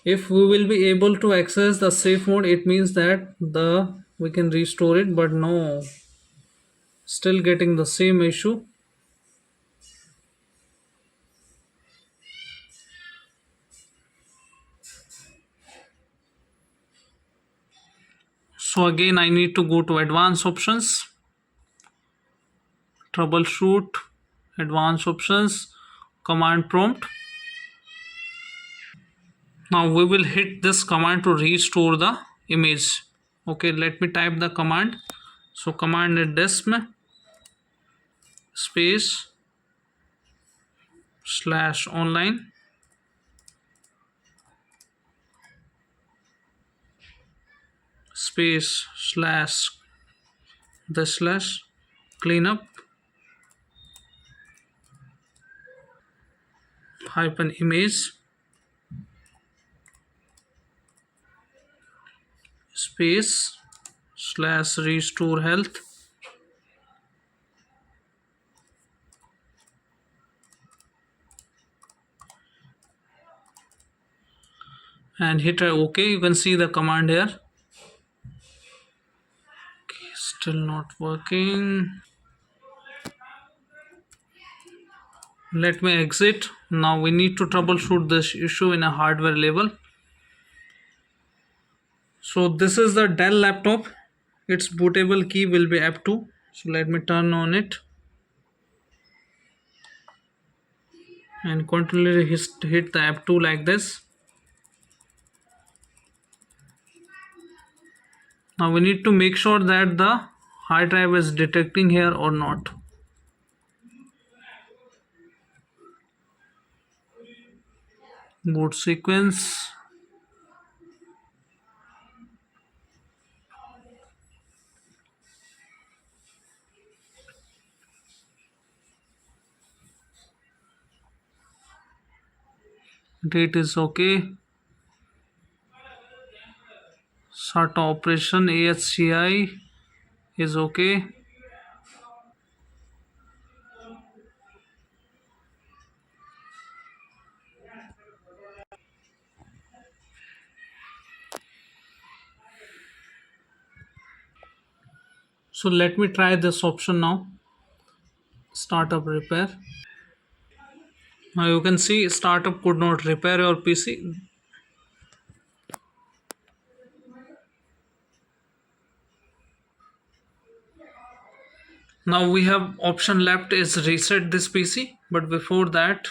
If we will be able to access the safe mode, it means that we can restore it, but no, still getting the same issue. So again I need to go to advanced options, troubleshoot, advanced options, command prompt. Now we will hit this command to restore the image. Okay, let me type the command. So command is DISM space slash online space slash the slash cleanup hyphen image space slash restore health and hit OK. You can see the command here. Okay, still not working. Let me exit. Now we need to troubleshoot this issue in a hardware level. So this is the Dell laptop. Its bootable key will be F2. So let me turn on it and continually hit the F2 like this. Now we need to make sure that the hard drive is detecting here or not. Boot sequence. Date is okay. SATA operation AHCI is okay. So let me try this option now. Startup repair. Now you can see startup could not repair your PC. Now we have option left is reset this PC, but before that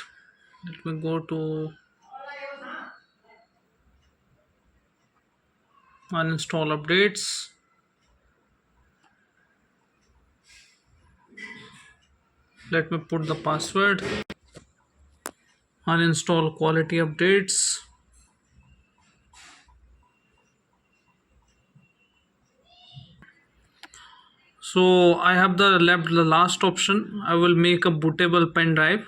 let me go to uninstall updates. Let me put the password. Uninstall quality updates. So I have the last option. I will make a bootable pen drive,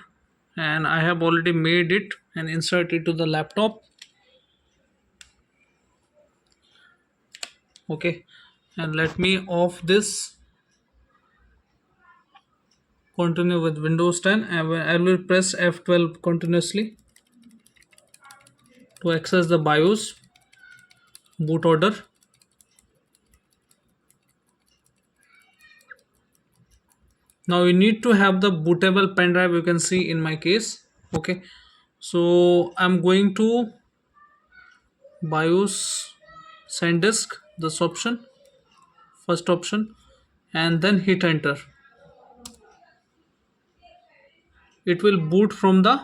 and I have already made it and insert it to the laptop. Okay, and let me off this. Continue with Windows 10. I will press F12 continuously to access the BIOS boot order. Now you need to have the bootable pen drive, you can see in my case. Okay, so I'm going to BIOS SanDisk, this option, first option, and then hit enter. It will boot from the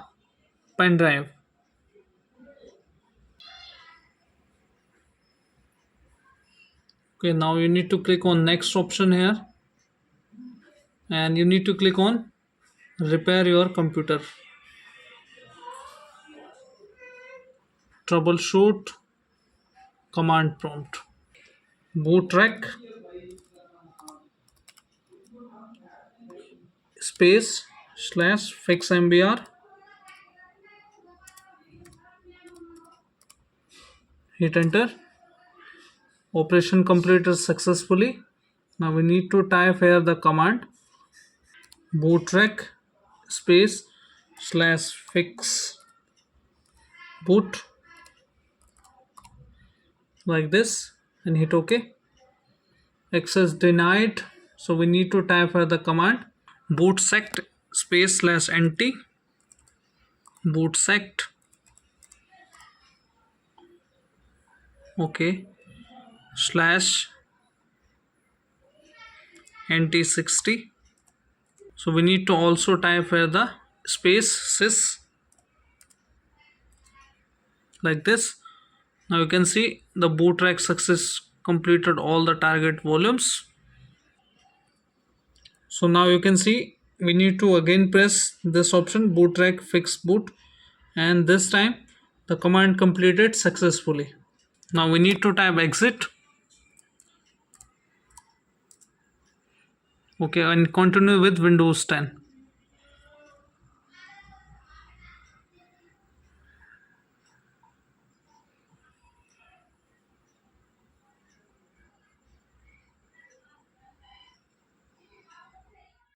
pen drive. Okay, now you need to click on next option here, and you need to click on repair your computer. Troubleshoot, command prompt, bootrec space slash fixmbr, hit enter. Operation completed successfully. Now we need to type here the command bootrec space slash fix boot. like this and hit OK. Access denied. So we need to type here the command bootsect space slash nt bootsect. Okay, slash nt60. So we need to also type here the space sys like this. Now you can see the bootrec success completed all the target volumes. So now you can see we need to again press this option bootrec fix boot, and this time the command completed successfully. Now we need to type exit. Okay, and continue with Windows 10.